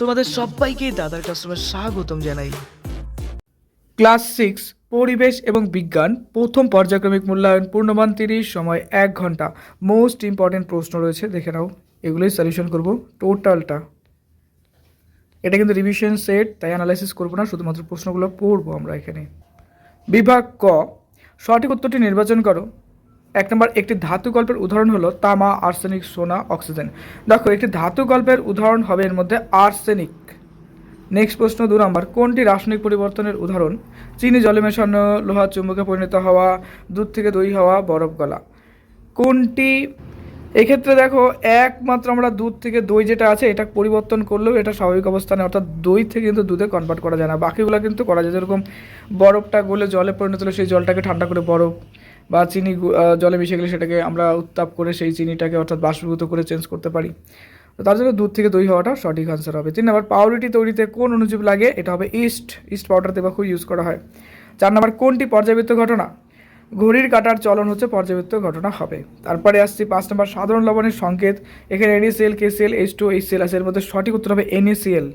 তোমাদের সবাইকে দাদার কাস্টমার স্বাগতম জানাই। ক্লাস 6 পরিবেশ এবং বিজ্ঞান প্রথম পর্যায়ক্রমিক মূল্যায়ন, পূর্ণমান 30, সময় 1 ঘন্টা। মোস্ট ইম্পর্টেন্ট প্রশ্ন রয়েছে, দেখে নাও। এগুলোই সলিউশন করব টোটালটা। এটা কিন্তু রিভিশন সেট, তাই অ্যানালাইসিস করবো না, শুধুমাত্র প্রশ্নগুলো পড়বো আমরা এখানে। বিভাগ ক, সঠিক উত্তরটি নির্বাচন করো। 1 নম্বর, একটি ধাতু গল্পের উদাহরণ হলো তামা, আর্সেনিক, সোনা, অক্সিজেন। দেখো, একটি ধাতু গল্পের উদাহরণ হবে এর মধ্যে আর্সেনিক। নেক্সট প্রশ্ন 2 নম্বর, কোনটি রাসায়নিক পরিবর্তনের উদাহরণ? চিনি জলে মেশানো, লোহা চুম্বকে পরিণত হওয়া, দুধ থেকে দই হওয়া, বরফ গলা। কোনটি? এক্ষেত্রে দেখো, একমাত্র আমরা দুধ থেকে দই যেটা আছে এটা পরিবর্তন করলেও এটা স্বাভাবিক অবস্থানে, অর্থাৎ দই থেকে কিন্তু দুধে কনভার্ট করা যায় না। বাকিগুলো কিন্তু করা যায়, যেরকম বরফটা গলে জলে পরিণত হলে সেই জলটাকে ঠান্ডা করে বরফ, বা চিনি জলে মিশে গেলে সেটাকে আমরা উত্তাপ করে সেই চিনিটাকে অর্থাৎ বাষ্পীভূত করে চেঞ্জ করতে পারি। তো তার জন্য দুধ থেকে দই হওয়াটা সঠিক আনসার হবে। 3 নম্বর, পাউরুটি তৈরিতে কোন অণুজীব লাগে? এটা হবে ইস্ট পাউডার দেবা খুব ইউজ করা হয়। 4 নম্বর, কোনটি পর্যাবৃত্ত ঘটনা? ঘড়ির কাঁটার চলন হচ্ছে পর্যাবৃত্ত ঘটনা হবে। তারপরে আসছি 5 নম্বর, সাধারণ লবণের সংকেত। এখানে NaCl, KCl, H2O, HCl আছে, এর মধ্যে সঠিক উত্তর হবে NaCl,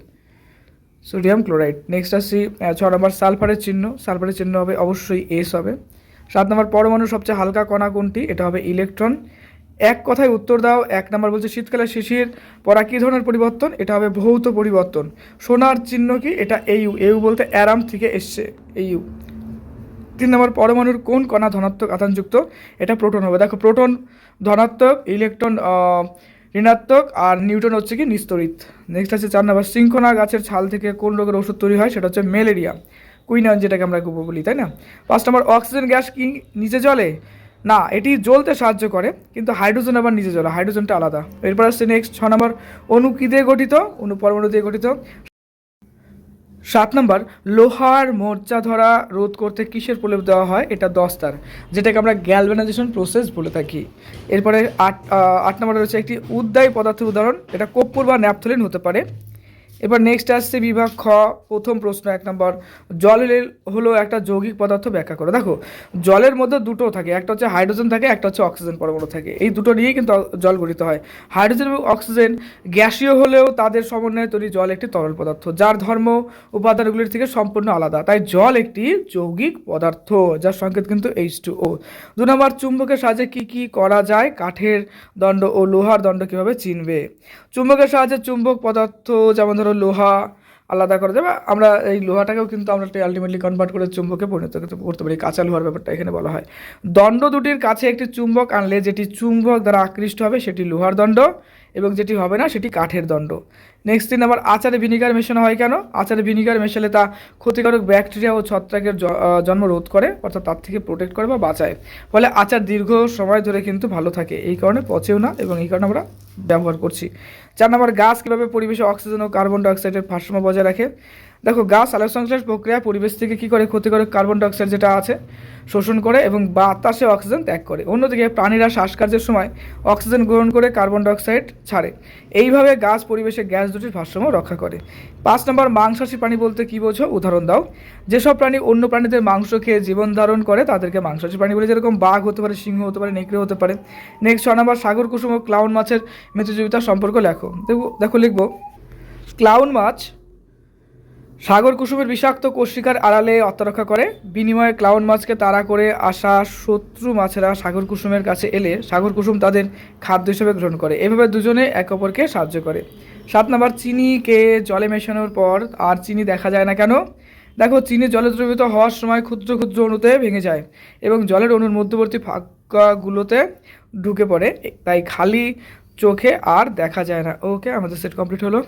সোডিয়াম ক্লোরাইড। নেক্সট আসছি 6 নম্বর, সালফারের চিহ্ন হবে অবশ্যই S হবে। 7 নম্বর, পরমাণুর সবচেয়ে হালকা কণা কোনটি? এটা হবে ইলেকট্রন। এক কথায় উত্তর দাও। 1 নম্বর বলছে শীতকালে শিশির পরা কী ধরনের পরিবর্তন? এটা হবে ভৌত পরিবর্তন। সোনার চিহ্ন কি? এটা EU বলতে অ্যারাম থেকে এসছে, EU। 3 নম্বর, পরমাণুর কোন কণা ধনাত্মক আধানযুক্ত? এটা প্রোটন হবে। দেখো, প্রোটন ধনাত্মক, ইলেকট্রন ঋণাত্মক, আর নিউটন হচ্ছে কি নিস্তড়িত। নেক্সট আছে 4 নম্বর, সিংকোনা গাছের ছাল থেকে কোন রোগের ওষুধ তৈরি হয়? সেটা হচ্ছে ম্যালেরিয়া, কুইনাইন, যেটাকে আমরা বলি, তাই না? 5 নম্বর, অক্সিজেন গ্যাস কি নিচে জ্বলে? না, এটি জ্বলতে সাহায্য করে, কিন্তু হাইড্রোজেন আবার নিচে জ্বলে, হাইড্রোজেনটা আলাদা। এরপর আসছে নেক্সট 6 নম্বর, অণু কী দিয়ে গঠিত? অণু পরমাণু দিয়ে গঠিত। 7 নম্বর, লোহার মোর্চা ধরা রোধ করতে কিসের প্রলেপ দেওয়া হয়? এটা দস্তার, যেটাকে আমরা গ্যালভানাইজেশন প্রসেস বলে থাকি। এরপরে 8 নম্বরে রয়েছে একটি উদ্বায়ী পদার্থের উদাহরণ। এটা কর্পূর বা ন্যাপথলিন হতে পারে। এবার নেক্সট আসছে বিভাগ খ, প্রথম প্রশ্ন 1 নম্বর, জল হলো একটা যৌগিক পদার্থ, ব্যাখ্যা করো। দেখো, জলের মধ্যে দুটো থাকে, একটা হচ্ছে হাইড্রোজেন থাকে, একটা হচ্ছে অক্সিজেন পরমাণু থাকে। এই দুটো নিয়েই কিন্তু জল গঠিত হয়। হাইড্রোজেন এবং অক্সিজেন গ্যাসীয় হলেও তাদের সমন্বয়ে তৈরি জল একটি তরল পদার্থ, যার ধর্ম উপাদানগুলির থেকে সম্পূর্ণ আলাদা। তাই জল একটি যৌগিক পদার্থ, যার সংকেত কিন্তু H2O। 2 নম্বর, চুম্বকের সাহায্যে কি কি করা যায়? কাঠের দণ্ড ও লোহার দণ্ড কিভাবে চিনবে? চুম্বকের সাহায্যে চুম্বক পদার্থ, যেমন ধরো লোহা, আলাদা করা যাবে। আমরা এই লোহাটাকেও কিন্তু আমরা আলটিমেটলি কনভার্ট করে চুম্বকে পরিণত করতে পারি, কাঁচা লোহার ব্যাপারটা এখানে বলা হয়। দণ্ড দুটির কাছে একটি চুম্বক আনলে যেটি চুম্বক দ্বারা আকৃষ্ট হবে সেটি লোহার দণ্ড, এবং যেটি হবে না সেটি কাঠের দণ্ড। নেক্সট 3 নম্বর, আচারে ভিনিগার মেশানো হয় কেন? আচারে ভিনিগার মেশালে তা ক্ষতিকারক ব্যাকটেরিয়া ও ছত্রাকের জন্ম রোধ করে, অর্থাৎ তার থেকে প্রোটেক্ট করে বা বাঁচায়। ফলে আচার দীর্ঘ সময় ধরে কিন্তু ভালো থাকে, এই কারণে পচেও না, এবং এই কারণে আমরা ব্যবহার করছি। 4 নম্বর, গাছ কীভাবে পরিবেশে অক্সিজেন ও কার্বন ডাইঅক্সাইডের ভারসাম্য বজায় রাখে? দেখো, গাছ আলোকসংশ্লেষ প্রক্রিয়া পরিবেশ থেকে কী করে? ক্ষতিকারক কার্বন ডাইঅক্সাইড যেটা আছে শোষণ করে এবং বাতাসে অক্সিজেন ত্যাগ করে। অন্যদিকে প্রাণীরা শ্বাসকার্যের সময় অক্সিজেন গ্রহণ করে কার্বন ডাইঅক্সাইড ছাড়ে। এইভাবে গাছ পরিবেশে গ্যাস দুটির ভারসাম্য রক্ষা করে। 5 নম্বর, মাংসাশী প্রাণী বলতে কী বোঝো? উদাহরণ দাও। যেসব প্রাণী অন্য প্রাণীদের মাংস খেয়ে জীবন ধারণ করে তাদেরকে মাংসাশী প্রাণী বলে, যেরকম বাঘ হতে পারে, সিংহ হতে পারে, নেকড়ে হতে পারে। নেক্সট 6 নম্বর, সাগর কুসুম ও ক্লাউন মাছের মৃত্যুজীবিতার সম্পর্ক লেখো। দেখো লিখবো, ক্লাউন মাছ সাগর কুসুমের বিষাক্ত কোষিকার আড়ালে আত্মরক্ষা করে। বিনিময়ে ক্লাউন মাছকে তাড়া করে আসা শত্রু মাছেরা সাগর কুসুমের কাছে এলে সাগর কুসুম তাদের খাদ্য হিসেবে গ্রহণ করে। এভাবে দুজনে একে অপরকে সাহায্য করে। 7 নম্বর, চিনিকে জলে মেশানোর পর আর চিনি দেখা যায় না কেন? দেখো, চিনি জলে দ্রবীভূত হওয়ার সময় ক্ষুদ্র ক্ষুদ্র অণুতে ভেঙে যায় এবং জলের অণুর মধ্যবর্তী ফাঁকাগুলোতে ঢুকে পড়ে, তাই খালি চোখে আর দেখা যায় না। ওকে, আমাদের সেট কমপ্লিট হলো।